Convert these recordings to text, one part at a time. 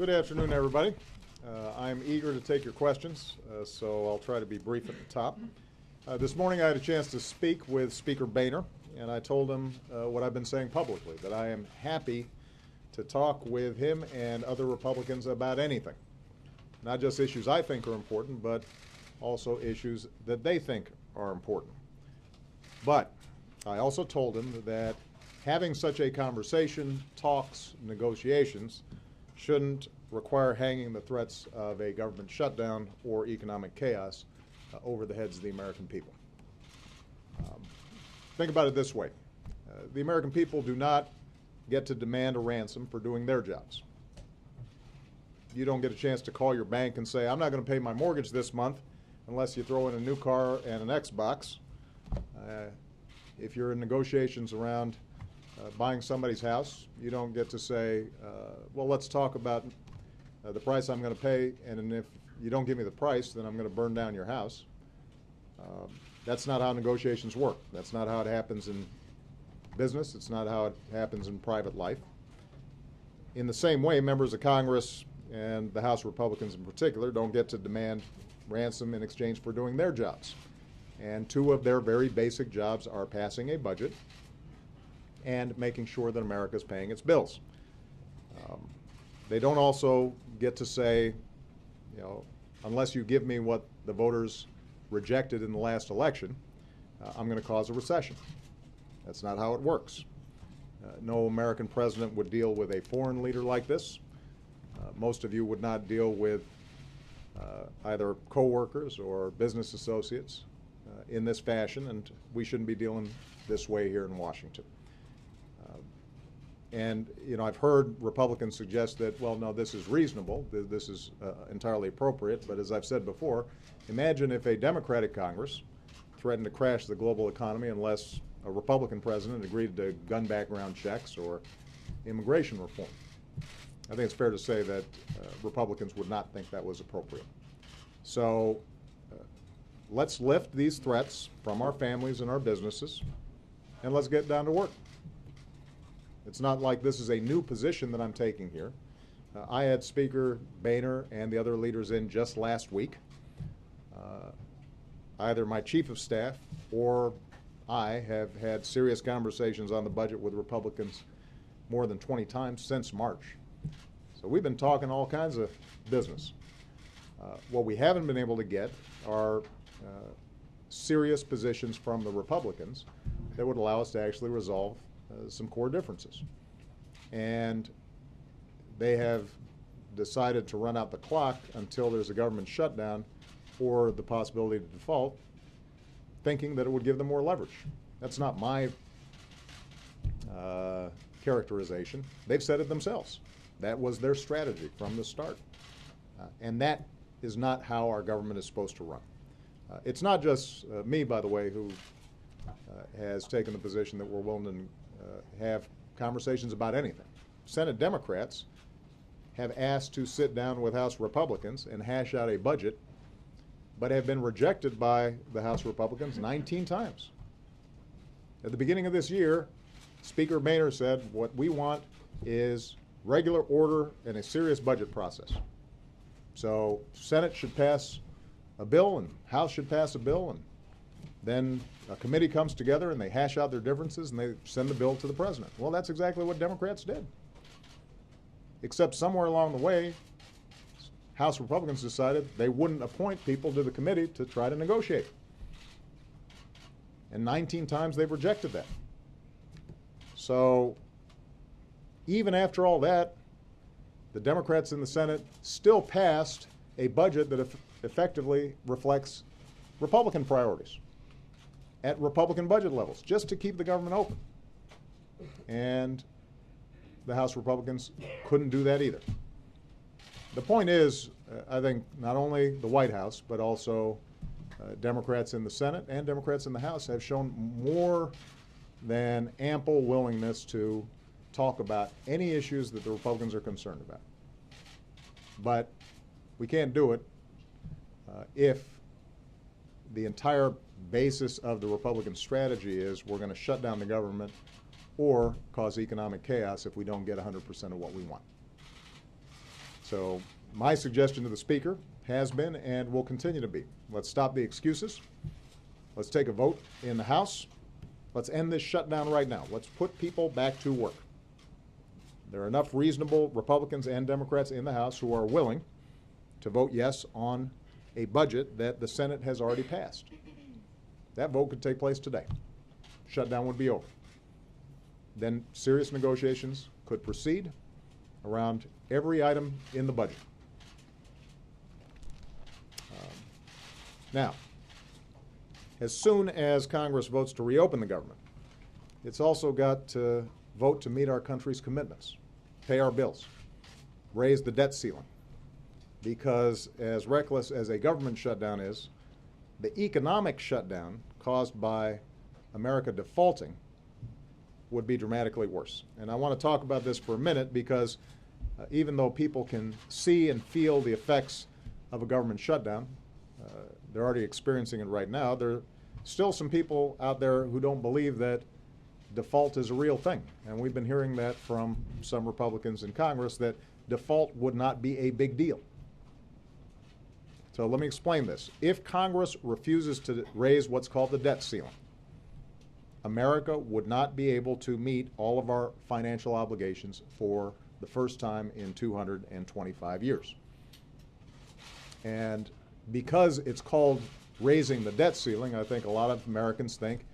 Good afternoon, everybody. I'm eager to take your questions, so I'll try to be brief at the top. This morning I had a chance to speak with Speaker Boehner, and I told him what I've been saying publicly, that I am happy to talk with him and other Republicans about anything. Not just issues I think are important, but also issues that they think are important. But I also told him that having such a conversation, talks, negotiations, shouldn't require hanging the threats of a government shutdown or economic chaos over the heads of the American people. Think about it this way. The American people do not get to demand a ransom for doing their jobs. You don't get a chance to call your bank and say, I'm not going to pay my mortgage this month unless you throw in a new car and an Xbox. If you're in negotiations around buying somebody's house, you don't get to say, well, let's talk about the price I'm going to pay, and if you don't give me the price, then I'm going to burn down your house. That's not how negotiations work. That's not how it happens in business. It's not how it happens in private life. In the same way, members of Congress and the House Republicans in particular don't get to demand ransom in exchange for doing their jobs. And two of their very basic jobs are passing a budget and making sure that America is paying its bills. They don't also get to say, you know, unless you give me what the voters rejected in the last election, I'm going to cause a recession. That's not how it works. No American president would deal with a foreign leader like this. Most of you would not deal with either co-workers or business associates in this fashion, and we shouldn't be dealing this way here in Washington. And, you know, I've heard Republicans suggest that, well, no, this is reasonable, this is entirely appropriate, but as I've said before, imagine if a Democratic Congress threatened to crash the global economy unless a Republican president agreed to gun background checks or immigration reform. I think it's fair to say that Republicans would not think that was appropriate. So let's lift these threats from our families and our businesses, and let's get down to work. It's not like this is a new position that I'm taking here. I had Speaker Boehner and the other leaders in just last week. Either my chief of staff or I have had serious conversations on the budget with Republicans more than 20 times since March. So we've been talking all kinds of business. What we haven't been able to get are serious positions from the Republicans that would allow us to actually resolve some core differences. And they have decided to run out the clock until there's a government shutdown or the possibility to default, thinking that it would give them more leverage. That's not my characterization. They've said it themselves. That was their strategy from the start. And that is not how our government is supposed to run. It's not just me, by the way, who has taken the position that we're willing to have conversations about anything. Senate Democrats have asked to sit down with House Republicans and hash out a budget, but have been rejected by the House Republicans 19 times. At the beginning of this year, Speaker Boehner said, what we want is regular order and a serious budget process. So Senate should pass a bill and House should pass a bill, and then a committee comes together and they hash out their differences and they send the bill to the president. Well, that's exactly what Democrats did. Except somewhere along the way, House Republicans decided they wouldn't appoint people to the committee to try to negotiate. And 19 times they've rejected that. So even after all that, the Democrats in the Senate still passed a budget that effectively reflects Republican priorities at Republican budget levels, just to keep the government open. And the House Republicans couldn't do that either. The point is, I think not only the White House, but also Democrats in the Senate and Democrats in the House have shown more than ample willingness to talk about any issues that the Republicans are concerned about. But we can't do it if the entire basis of the Republican strategy is we're going to shut down the government or cause economic chaos if we don't get 100% of what we want. So my suggestion to the Speaker has been and will continue to be, let's stop the excuses. Let's take a vote in the House. Let's end this shutdown right now. Let's put people back to work. There are enough reasonable Republicans and Democrats in the House who are willing to vote yes on a budget that the Senate has already passed. That vote could take place today. Shutdown would be over. Then serious negotiations could proceed around every item in the budget. Now, as soon as Congress votes to reopen the government, it's also got to vote to meet our country's commitments, pay our bills, raise the debt ceiling. Because as reckless as a government shutdown is, the economic shutdown caused by America defaulting would be dramatically worse. And I want to talk about this for a minute because even though people can see and feel the effects of a government shutdown, they're already experiencing it right now. There are still some people out there who don't believe that default is a real thing. And we've been hearing that from some Republicans in Congress, that default would not be a big deal. So let me explain this. If Congress refuses to raise what's called the debt ceiling, America would not be able to meet all of our financial obligations for the first time in 225 years. And because it's called raising the debt ceiling, I think a lot of Americans think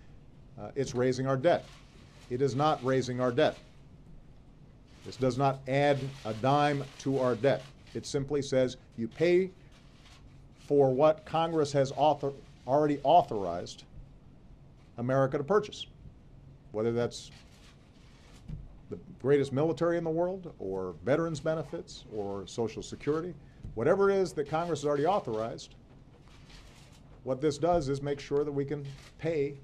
it's raising our debt. It is not raising our debt. This does not add a dime to our debt. It simply says you pay for what Congress has already authorized America to purchase, whether that's the greatest military in the world or veterans benefits or Social Security, whatever it is that Congress has already authorized. What this does is make sure that we can pay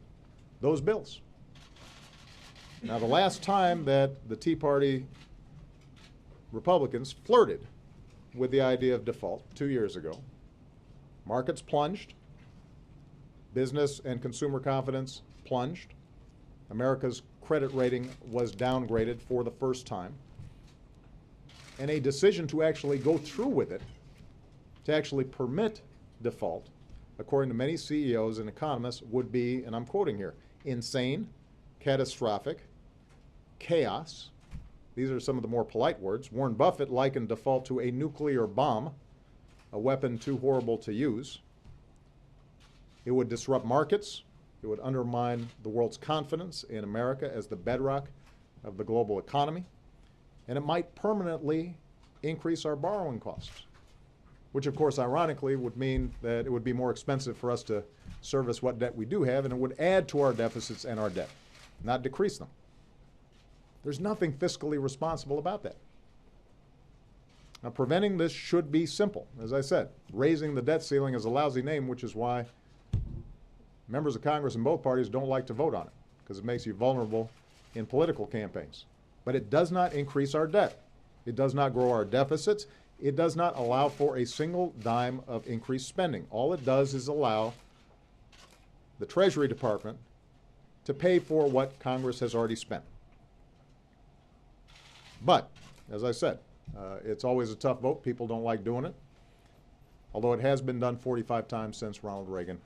those bills. Now, the last time that the Tea Party Republicans flirted with the idea of default, 2 years ago, markets plunged, business and consumer confidence plunged, America's credit rating was downgraded for the first time, and a decision to actually go through with it, to actually permit default, according to many CEOs and economists, would be, and I'm quoting here, insane, catastrophic, chaos. These are some of the more polite words. Warren Buffett likened default to a nuclear bomb, a weapon too horrible to use. It would disrupt markets. It would undermine the world's confidence in America as the bedrock of the global economy. And it might permanently increase our borrowing costs, which of course ironically would mean that it would be more expensive for us to service what debt we do have, and it would add to our deficits and our debt, not decrease them. There's nothing fiscally responsible about that. Now, preventing this should be simple. As I said, raising the debt ceiling is a lousy name, which is why members of Congress in both parties don't like to vote on it, because it makes you vulnerable in political campaigns. But it does not increase our debt. It does not grow our deficits. It does not allow for a single dime of increased spending. All it does is allow the Treasury Department to pay for what Congress has already spent. But, as I said, it's always a tough vote. People don't like doing it, although it has been done 45 times since Ronald Reagan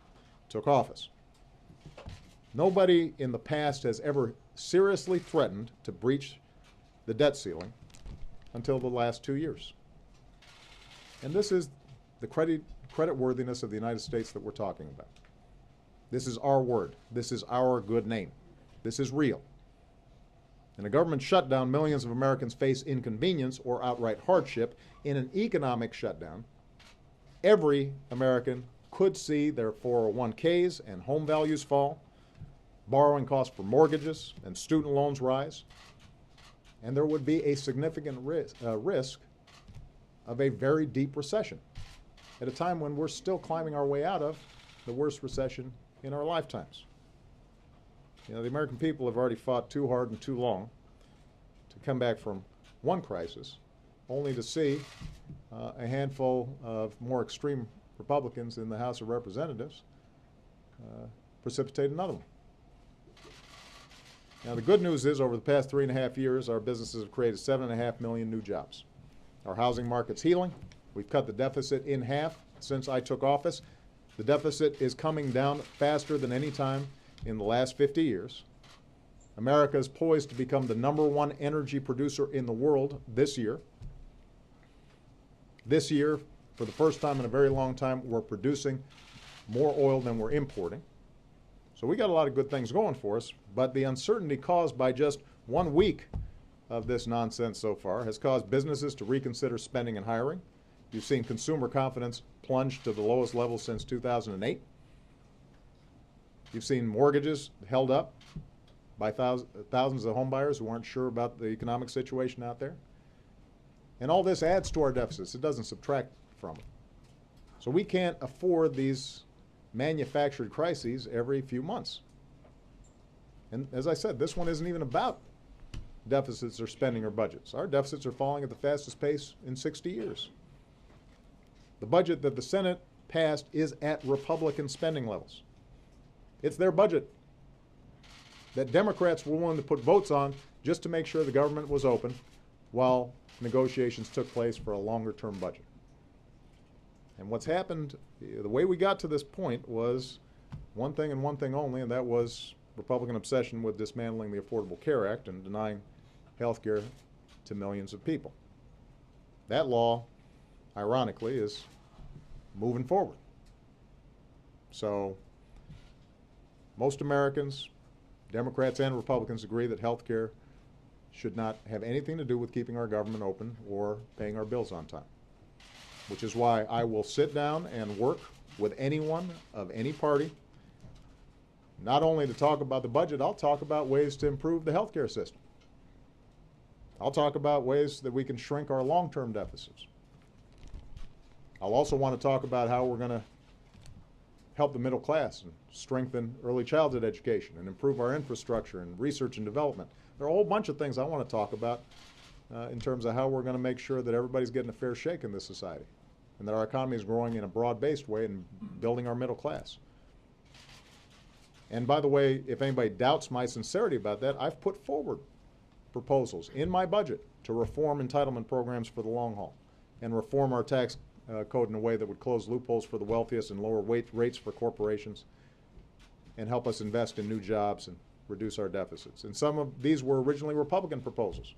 took office. Nobody in the past has ever seriously threatened to breach the debt ceiling until the last 2 years. And this is the creditworthiness of the United States that we're talking about. This is our word. This is our good name. This is real. In a government shutdown, millions of Americans face inconvenience or outright hardship. In an economic shutdown, every American could see their 401ks and home values fall, borrowing costs for mortgages and student loans rise, and there would be a significant risk of a very deep recession at a time when we're still climbing our way out of the worst recession in our lifetimes. You know, the American people have already fought too hard and too long to come back from one crisis, only to see a handful of more extreme Republicans in the House of Representatives precipitate another one. Now, the good news is over the past 3.5 years, our businesses have created 7.5 million new jobs. Our housing market's healing. We've cut the deficit in half since I took office. The deficit is coming down faster than any time in the last 50 years. America is poised to become the #1 energy producer in the world this year. This year, for the first time in a very long time, we're producing more oil than we're importing. So we got a lot of good things going for us, but the uncertainty caused by just 1 week of this nonsense so far has caused businesses to reconsider spending and hiring. You've seen consumer confidence plunge to the lowest level since 2008. You've seen mortgages held up by thousands of homebuyers who aren't sure about the economic situation out there. And all this adds to our deficits. It doesn't subtract from it. So we can't afford these manufactured crises every few months. And as I said, this one isn't even about deficits or spending or budgets. Our deficits are falling at the fastest pace in 60 years. The budget that the Senate passed is at Republican spending levels. It's their budget that Democrats were willing to put votes on just to make sure the government was open while negotiations took place for a longer-term budget. And what's happened, the way we got to this point was one thing and one thing only, and that was Republican obsession with dismantling the Affordable Care Act and denying health care to millions of people. That law, ironically, is moving forward. So most Americans, Democrats and Republicans, agree that health care should not have anything to do with keeping our government open or paying our bills on time, which is why I will sit down and work with anyone of any party, not only to talk about the budget, I'll talk about ways to improve the health care system. I'll talk about ways that we can shrink our long-term deficits. I'll also want to talk about how we're going to help the middle class and strengthen early childhood education and improve our infrastructure and research and development. There are a whole bunch of things I want to talk about in terms of how we're going to make sure that everybody's getting a fair shake in this society and that our economy is growing in a broad-based way and building our middle class. And by the way, if anybody doubts my sincerity about that, I've put forward proposals in my budget to reform entitlement programs for the long haul and reform our tax code in a way that would close loopholes for the wealthiest and lower rates for corporations and help us invest in new jobs and reduce our deficits. And some of these were originally Republican proposals,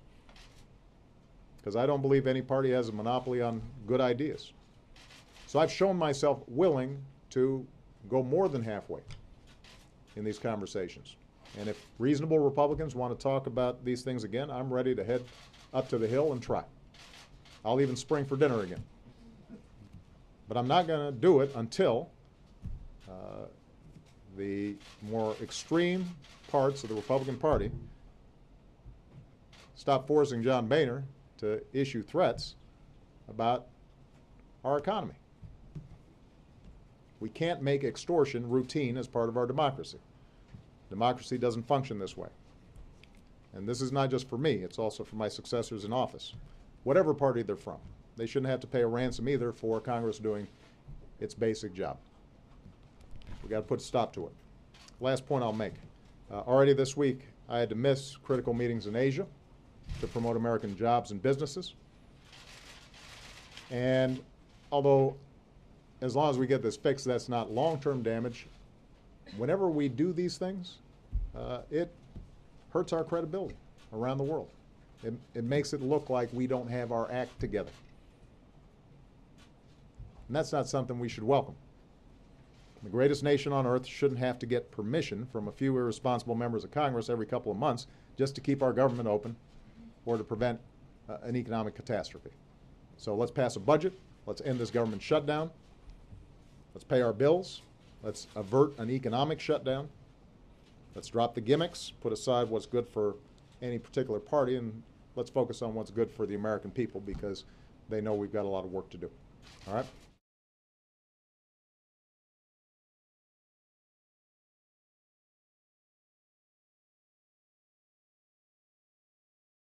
because I don't believe any party has a monopoly on good ideas. So I've shown myself willing to go more than halfway in these conversations. And if reasonable Republicans want to talk about these things again, I'm ready to head up to the Hill and try. I'll even spring for dinner again. But I'm not going to do it until the more extreme parts of the Republican Party stop forcing John Boehner to issue threats about our economy. We can't make extortion routine as part of our democracy. Democracy doesn't function this way. And this is not just for me, it's also for my successors in office, whatever party they're from. They shouldn't have to pay a ransom either for Congress doing its basic job. We've got to put a stop to it. Last point I'll make. Already this week, I had to miss critical meetings in Asia to promote American jobs and businesses. And although, as long as we get this fixed, that's not long-term damage, whenever we do these things, it hurts our credibility around the world. It makes it look like we don't have our act together. And that's not something we should welcome. The greatest nation on earth shouldn't have to get permission from a few irresponsible members of Congress every couple of months just to keep our government open or to prevent an economic catastrophe. So let's pass a budget. Let's end this government shutdown. Let's pay our bills. Let's avert an economic shutdown. Let's drop the gimmicks, put aside what's good for any particular party, and let's focus on what's good for the American people, because they know we've got a lot of work to do. All right?